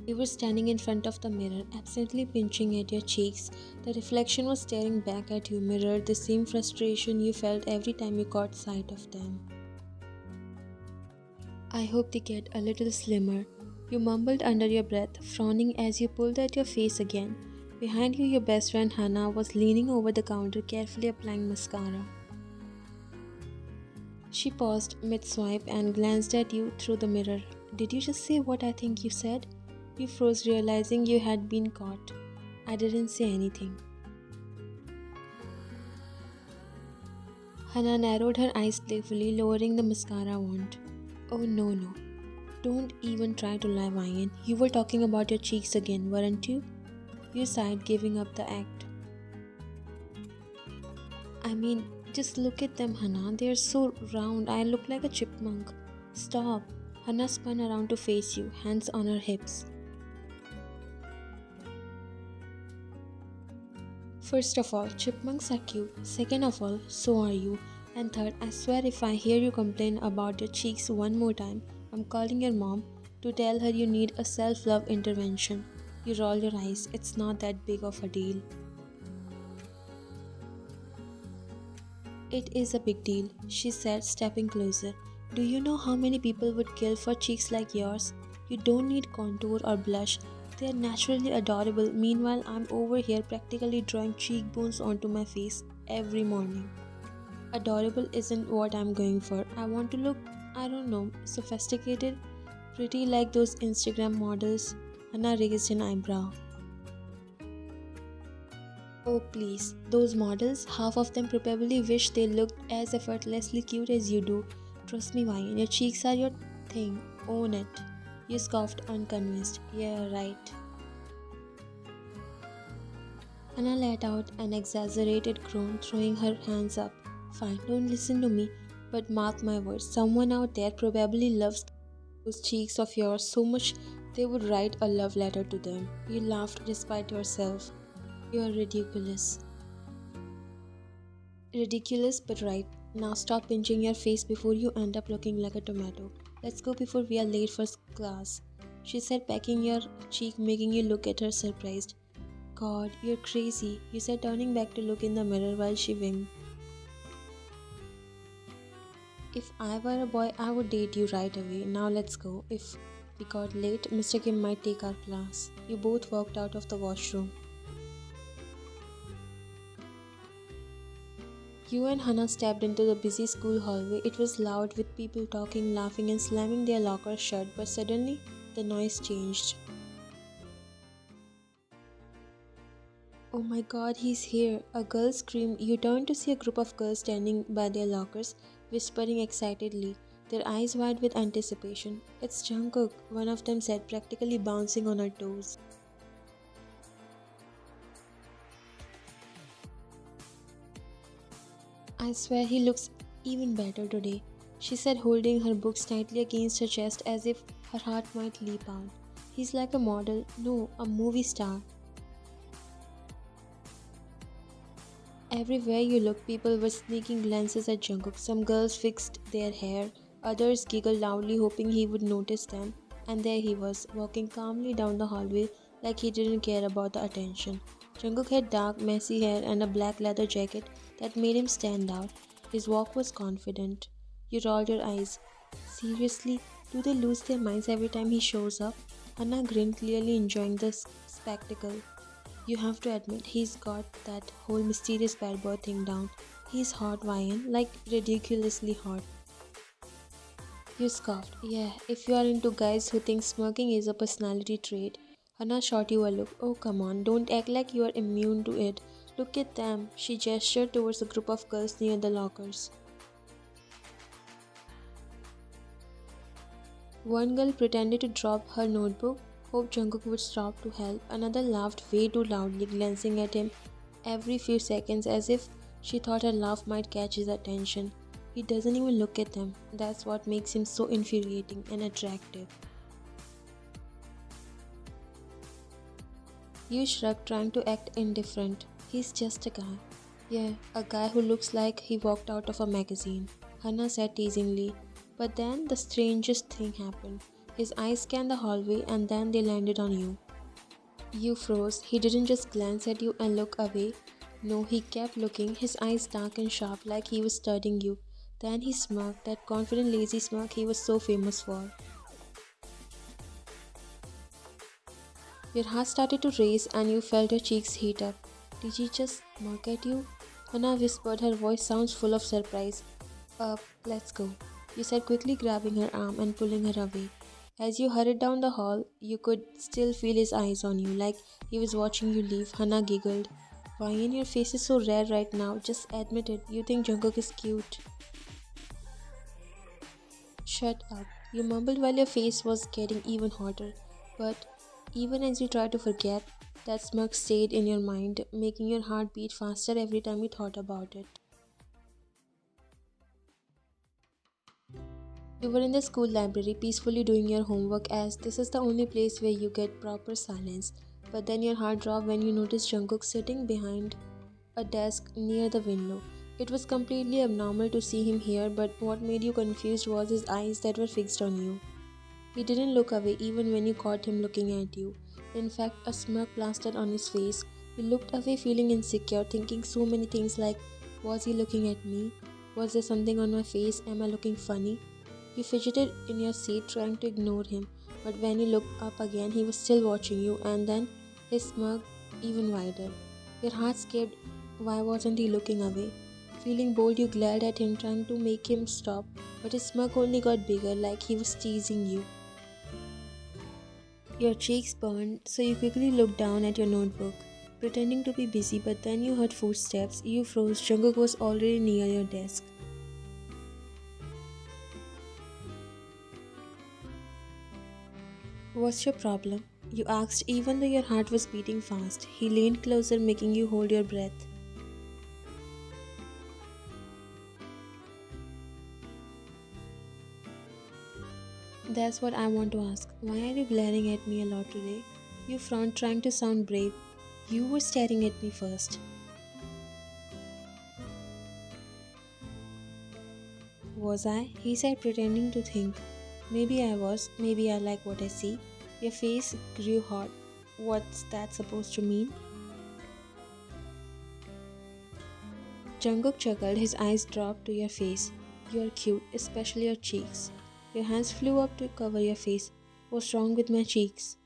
You were standing in front of the mirror, absently pinching at your cheeks. The reflection was staring back at you, mirrored the same frustration you felt every time you caught sight of them. I hope they get a little slimmer. You mumbled under your breath, frowning as you pulled at your face again. Behind you, your best friend Hannah was leaning over the counter, carefully applying mascara. She paused mid swipe and glanced at you through the mirror. Did you just say what I think you said? You froze, realizing you had been caught. I didn't say anything. Hannah narrowed her eyes playfully, lowering the mascara wand. Oh no, no. Don't even try to lie, Ryan. You were talking about your cheeks again, weren't you? You sighed, giving up the act. I mean, just look at them, Hannah. They're so round, I look like a chipmunk. Stop. Hannah spun around to face you, hands on her hips. First of all, chipmunks are cute. Second of all, so are you. And third, I swear if I hear you complain about your cheeks one more time, I'm calling your mom to tell her you need a self love intervention. You roll your eyes. It's not that big of a deal. It is a big deal, she said, stepping closer. Do you know how many people would kill for cheeks like yours? You don't need contour or blush. They are naturally adorable. Meanwhile, I'm over here practically drawing cheekbones onto my face every morning. Adorable isn't what I'm going for. I want to look, I don't know, sophisticated, pretty like those Instagram models. Hannah raised an eyebrow. Oh, please. Those models, half of them probably wish they looked as effortlessly cute as you do. Trust me, Ryan, your cheeks are your thing. Own it. You scoffed, unconvinced. Yeah, right. Hannah let out an exaggerated groan, throwing her hands up. Fine, don't listen to me, but mark my words. Someone out there probably loves those cheeks of yours so much they would write a love letter to them. You laughed despite yourself. You are ridiculous. Ridiculous but right. Now stop pinching your face before you end up looking like a tomato. Let's go before we are late for class. She said, pecking your cheek, making you look at her surprised. God, you're crazy, you said, turning back to look in the mirror while she winked. If I were a boy, I would date you right away. Now let's go. If we got late, Mr. Kim might take our class. You both walked out of the washroom. You and Hannah stepped into the busy school hallway. It was loud with people talking, laughing, and slamming their lockers shut, but suddenly the noise changed. Oh my god, he's here! A girl screamed. You turned to see a group of girls standing by their lockers, whispering excitedly, their eyes wide with anticipation. It's Jungkook, one of them said, practically bouncing on her toes. I swear he looks even better today, she said, holding her books tightly against her chest as if her heart might leap out. He's like a model, no, a movie star. Everywhere you looked, people were sneaking glances at Jungkook. Some girls fixed their hair, others giggled loudly, hoping he would notice them. And there he was, walking calmly down the hallway like he didn't care about the attention. Jungkook had dark, messy hair and a black leather jacket that made him stand out. His walk was confident. You rolled your eyes. Seriously, do they lose their minds every time he shows up? Anna grinned, clearly enjoying the spectacle. You have to admit, he's got that whole mysterious bad boy thing down. He's hot, Ryan, like ridiculously hot. You scoffed. Yeah, if you are into guys who think smirking is a personality trait. Hannah shot you a look. Oh, come on, don't act like you are immune to it. Look at them. She gestured towards a group of girls near the lockers. One girl pretended to drop her notebook, hoped Jungkook would stop to help. Another laughed way too loudly, glancing at him every few seconds as if she thought her laugh might catch his attention. He doesn't even look at them. That's what makes him so infuriating and attractive. You shrugged, trying to act indifferent. He's just a guy. Yeah, a guy who looks like he walked out of a magazine, Hannah said teasingly. But then the strangest thing happened. His eyes scanned the hallway and then they landed on you. You froze. He didn't just glance at you and look away. No, he kept looking, his eyes dark and sharp like he was studying you. Then he smirked, that confident, lazy smirk he was so famous for. Your heart started to race and you felt your cheeks heat up. Did he just smirk at you? Hannah whispered, her voice sounds full of surprise. Let's go, you said, quickly grabbing her arm and pulling her away. As you hurried down the hall, you could still feel his eyes on you, like he was watching you leave. Hannah giggled. Why in your face is so red right now? Just admit it. You think Jungkook is cute. Shut up. You mumbled while your face was getting even hotter. But even as you tried to forget, that smirk stayed in your mind, making your heart beat faster every time you thought about it. You were in the school library peacefully doing your homework, as this is the only place where you get proper silence. But then your heart dropped when you noticed Jungkook sitting behind a desk near the window. It was completely abnormal to see him here, but what made you confused was his eyes that were fixed on you. He didn't look away even when you caught him looking at you. In fact, a smirk plastered on his face. He looked away feeling insecure, thinking so many things like, was he looking at me? Was there something on my face? Am I looking funny? You fidgeted in your seat trying to ignore him, but when you looked up again, he was still watching you, and then his smirk even wider. Your heart skipped. Why wasn't he looking away? Feeling bold, you glared at him, trying to make him stop, but his smirk only got bigger, like he was teasing you. Your cheeks burned, so you quickly looked down at your notebook, pretending to be busy, but then you heard footsteps. You froze. Jungkook was already near your desk. What's your problem? You asked, even though your heart was beating fast. He leaned closer, making you hold your breath. That's what I want to ask. Why are you glaring at me a lot today? You frowned, trying to sound brave. You were staring at me first. Was I? He said, pretending to think. Maybe I was. Maybe I like what I see. Your face grew hot. What's that supposed to mean? Jungkook chuckled, his eyes dropped to your face. You're cute, especially your cheeks. Your hands flew up to cover your face. What's wrong with my cheeks?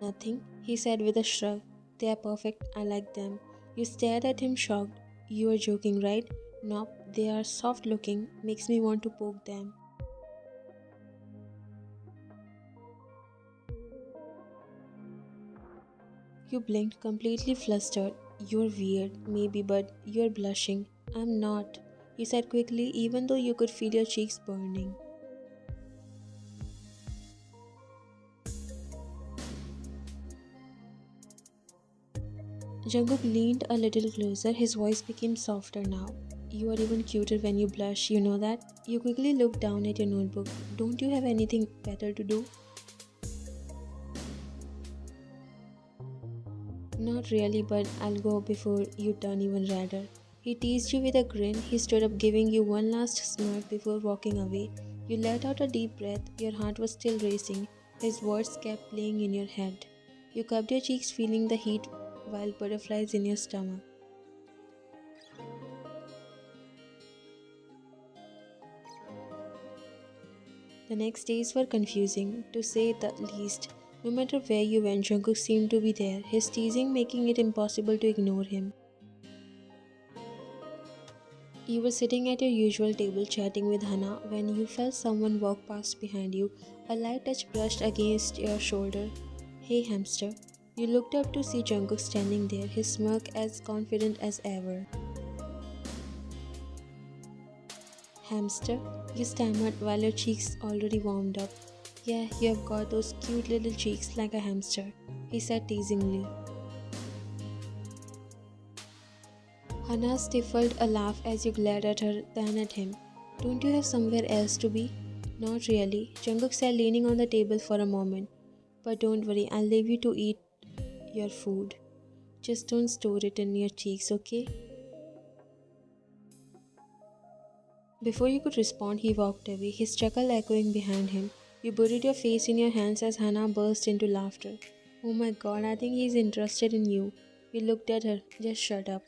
Nothing, he said with a shrug. They are perfect, I like them. You stared at him shocked. You are joking, right? Nope, they are soft looking, makes me want to poke them. You blinked, completely flustered. You're weird, maybe, but you're blushing. I'm not, you said quickly, even though you could feel your cheeks burning. Jungkook leaned a little closer, his voice became softer now. You are even cuter when you blush, you know that? You quickly looked down at your notebook. Don't you have anything better to do? Not really, but I'll go before you turn even redder. He teased you with a grin. He stood up, giving you one last smirk before walking away. You let out a deep breath. Your heart was still racing. His words kept playing in your head. You cupped your cheeks, feeling the heat while butterflies in your stomach. The next days were confusing, to say the least. No matter where you went, Jungkook seemed to be there, his teasing making it impossible to ignore him. You were sitting at your usual table chatting with Hannah when you felt someone walk past behind you. A light touch brushed against your shoulder. Hey, hamster. You looked up to see Jungkook standing there, his smirk as confident as ever. Hamster? You stammered while your cheeks already warmed up. Yeah, you have got those cute little cheeks like a hamster, he said teasingly. Hannah stifled a laugh as you glared at her, then at him. Don't you have somewhere else to be? Not really, Jungkook said, leaning on the table for a moment. But don't worry, I'll leave you to eat your food. Just don't store it in your cheeks, okay? Before you could respond, he walked away, his chuckle echoing behind him. You buried your face in your hands as Hannah burst into laughter. Oh my god, I think he's interested in you. You looked at her. Just shut up.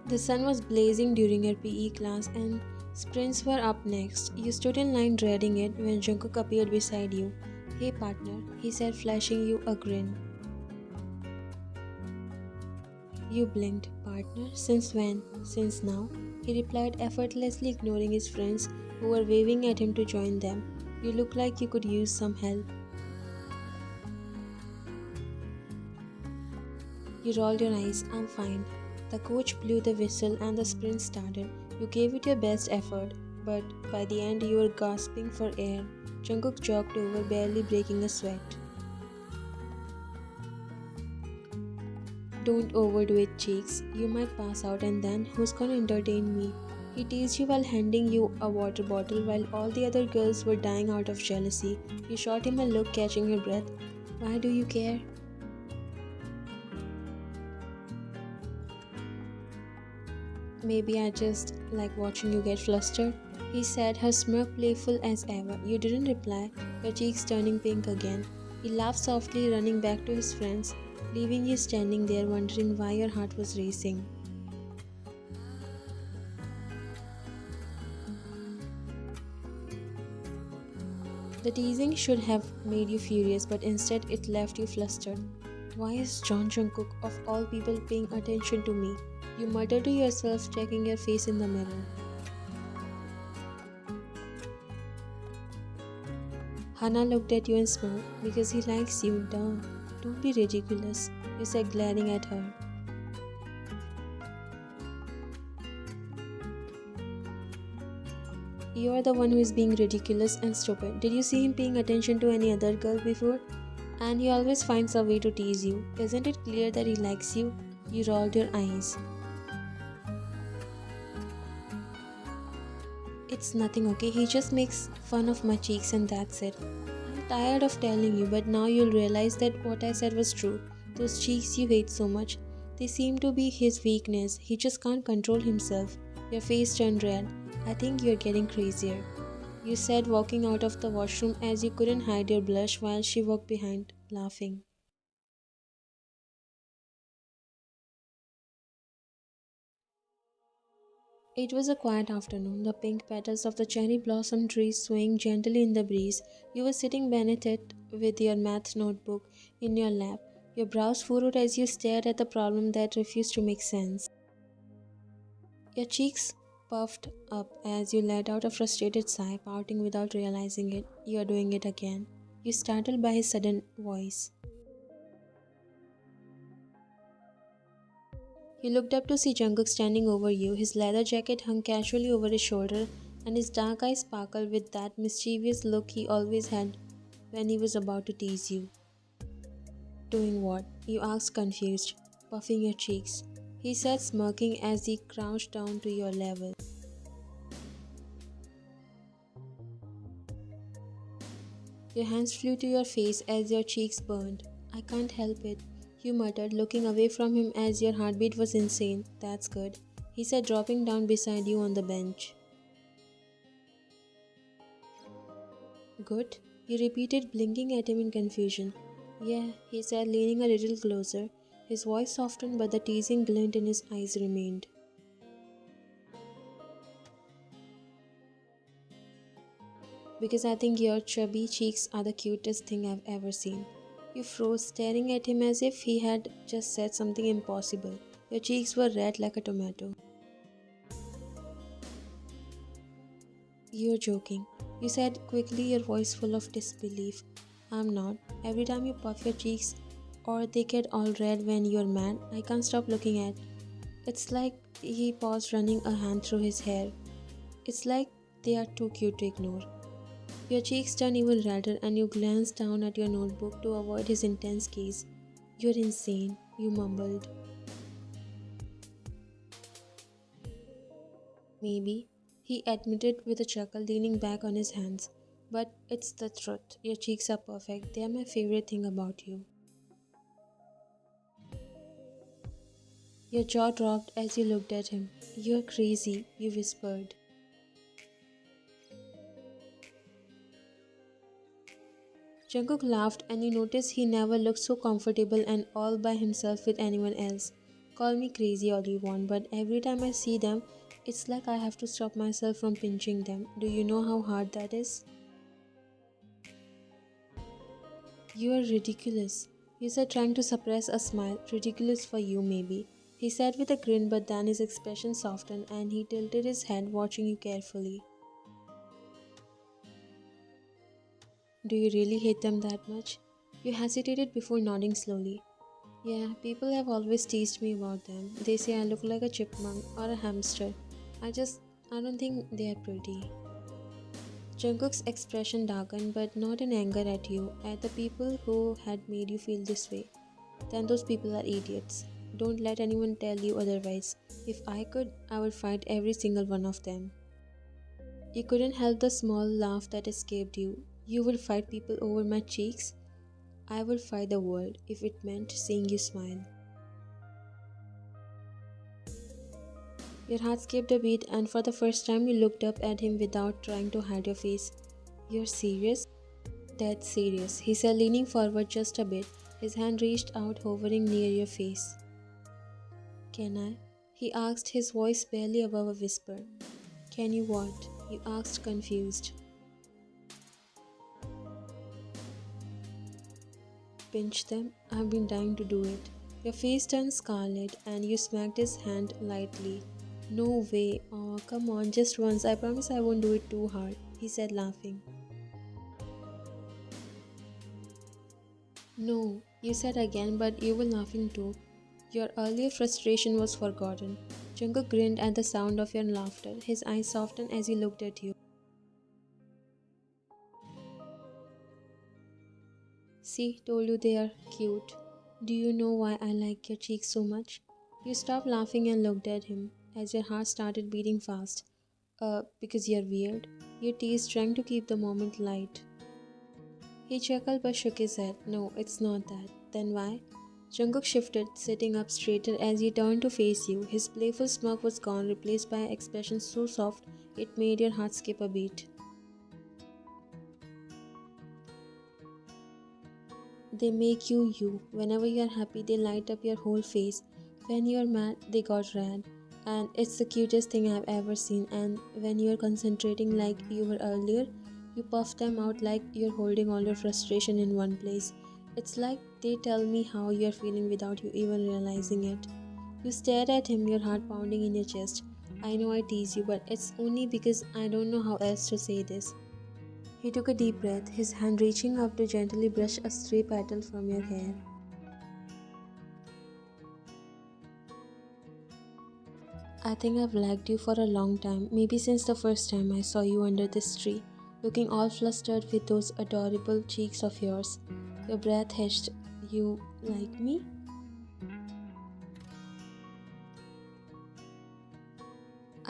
The sun was blazing during your PE class and sprints were up next. You stood in line dreading it when Jungkook appeared beside you. Hey partner, he said, flashing you a grin. You blinked. Partner? Since when? Since now? He replied, effortlessly ignoring his friends who were waving at him to join them. You look like you could use some help. You rolled your eyes. I'm fine. The coach blew the whistle and the sprint started. You gave it your best effort, but by the end you were gasping for air. Jungkook jogged over, barely breaking a sweat. Don't overdo it, cheeks. You might pass out, and then who's gonna entertain me? He teased you while handing you a water bottle while all the other girls were dying out of jealousy. You shot him a look, catching your breath. Why do you care? Maybe I just like watching you get flustered. He said, her smirk playful as ever. You didn't reply, your cheeks turning pink again. He laughed softly, running back to his friends, leaving you standing there wondering why your heart was racing. The teasing should have made you furious, but instead it left you flustered. Why is John Jungkook, of all people, paying attention to me? You muttered to yourself, checking your face in the mirror. Hannah looked at you and smiled. Because he likes you, duh. Don't be ridiculous, you said, glaring at her. You are the one who is being ridiculous and stupid. Did you see him paying attention to any other girl before? And he always finds a way to tease you. Isn't it clear that he likes you? You rolled your eyes. It's nothing, okay? He just makes fun of my cheeks and that's it. I'm tired of telling you, but now you'll realize that what I said was true. Those cheeks you hate so much, they seem to be his weakness. He just can't control himself. Your face turned red. I think you're getting crazier. You said, walking out of the washroom as you couldn't hide your blush while she walked behind, laughing. It was a quiet afternoon, the pink petals of the cherry blossom tree swaying gently in the breeze. You were sitting beneath it with your math notebook in your lap, your brows furrowed as you stared at the problem that refused to make sense. Your cheeks puffed up as you let out a frustrated sigh, pouting without realizing it. You are doing it again. You startled by his sudden voice. You looked up to see Jungkook standing over you. His leather jacket hung casually over his shoulder, and his dark eyes sparkled with that mischievous look he always had when he was about to tease you. Doing what? You asked, confused, puffing your cheeks. He said, smirking as he crouched down to your level. Your hands flew to your face as your cheeks burned. I can't help it, you muttered, looking away from him as your heartbeat was insane. That's good, he said, dropping down beside you on the bench. Good? You repeated, blinking at him in confusion. Yeah, he said, leaning a little closer. His voice softened, but the teasing glint in his eyes remained. Because I think your chubby cheeks are the cutest thing I've ever seen. You froze, staring at him as if he had just said something impossible. Your cheeks were red like a tomato. You're joking, you said quickly, your voice full of disbelief. I'm not. Every time you puff your cheeks or they get all red when you're mad, I can't stop looking at. It's like he paused, running a hand through his hair. It's like they are too cute to ignore. Your cheeks turned even redder and you glanced down at your notebook to avoid his intense gaze. You're insane, you mumbled. Maybe, he admitted with a chuckle, leaning back on his hands. But it's the truth. Your cheeks are perfect. They are my favorite thing about you. Your jaw dropped as you looked at him. "You're crazy," you whispered. Jungkook laughed and you noticed he never looked so comfortable and all by himself with anyone else. "Call me crazy all you want, but every time I see them, it's like I have to stop myself from pinching them. Do you know how hard that is?" "You are ridiculous," he said, trying to suppress a smile. "Ridiculous for you, maybe." He said with a grin, but then his expression softened and he tilted his head, watching you carefully. "Do you really hate them that much?" You hesitated before nodding slowly. "Yeah, people have always teased me about them. They say I look like a chipmunk or a hamster. I just, I don't think they are pretty." Jungkook's expression darkened, but not in anger at you, at the people who had made you feel this way. "Then those people are idiots. Don't let anyone tell you otherwise. If I could, I would fight every single one of them." You couldn't help the small laugh that escaped you. "You would fight people over my cheeks?" "I would fight the world if it meant seeing you smile." Your heart skipped a beat, and for the first time, you looked up at him without trying to hide your face. "You're serious?" "Dead serious," he said, leaning forward just a bit. His hand reached out, hovering near your face. "Can I?" he asked, his voice barely above a whisper. "Can you what?" you asked, confused. "Pinch them? I've been dying to do it." Your face turned scarlet, and you smacked his hand lightly. "No way. Oh, come on, just once. I promise I won't do it too hard," he said, laughing. "No," you said again, but you were laughing too. Your earlier frustration was forgotten. Jungkook grinned at the sound of your laughter. His eyes softened as he looked at you. "See, told you they are cute. Do you know why I like your cheeks so much?" You stopped laughing and looked at him as your heart started beating fast. Because you're weird," you teased, trying to keep the moment light. He chuckled but shook his head. "No, it's not that." "Then why?" Jungkook shifted, sitting up straighter as he turned to face you. His playful smirk was gone, replaced by an expression so soft it made your heart skip a beat. "They make you you. Whenever you're happy, they light up your whole face. When you're mad, they got red. And it's the cutest thing I've ever seen. And when you're concentrating like you were earlier, you puff them out like you're holding all your frustration in one place. It's like they tell me how you're feeling without you even realizing it." You stared at him, your heart pounding in your chest. "I know I tease you, but it's only because I don't know how else to say this." He took a deep breath, his hand reaching up to gently brush a stray petal from your hair. "I think I've liked you for a long time, maybe since the first time I saw you under this tree, looking all flustered with those adorable cheeks of yours." Your breath hitched. "You like me?"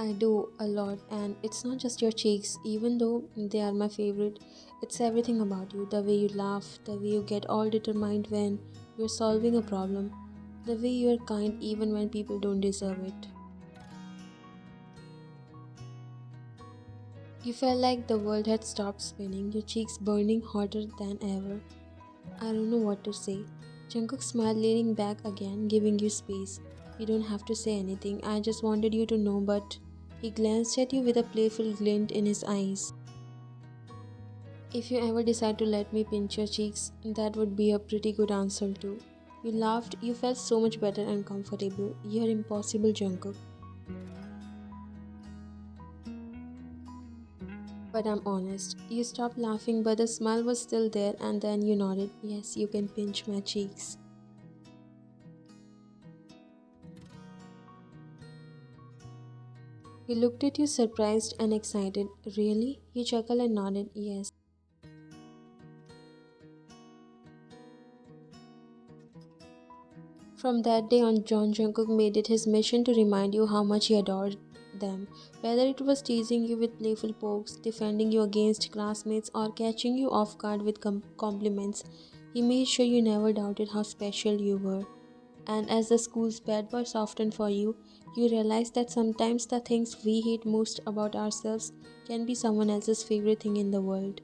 "I do, a lot, and it's not just your cheeks, even though they are my favorite. It's everything about you, the way you laugh, the way you get all determined when you're solving a problem, the way you're kind even when people don't deserve it." You felt like the world had stopped spinning, your cheeks burning hotter than ever. "I don't know what to say." Jungkook smiled, leaning back again, giving you space. "You don't have to say anything, I just wanted you to know, but..." He glanced at you with a playful glint in his eyes. "If you ever decide to let me pinch your cheeks, that would be a pretty good answer too." You laughed, you felt so much better and comfortable. "You're impossible, Jungkook." "But I'm honest." You stopped laughing, but the smile was still there, and then you nodded. "Yes, you can pinch my cheeks." He looked at you surprised and excited. "Really?" You chuckled and nodded. "Yes." From that day on, John Jungkook made it his mission to remind you how much he adored them. Whether it was teasing you with playful pokes, defending you against classmates, or catching you off guard with compliments, he made sure you never doubted how special you were. And as the school's bad boy softened for you, you realize that sometimes the things we hate most about ourselves can be someone else's favorite thing in the world.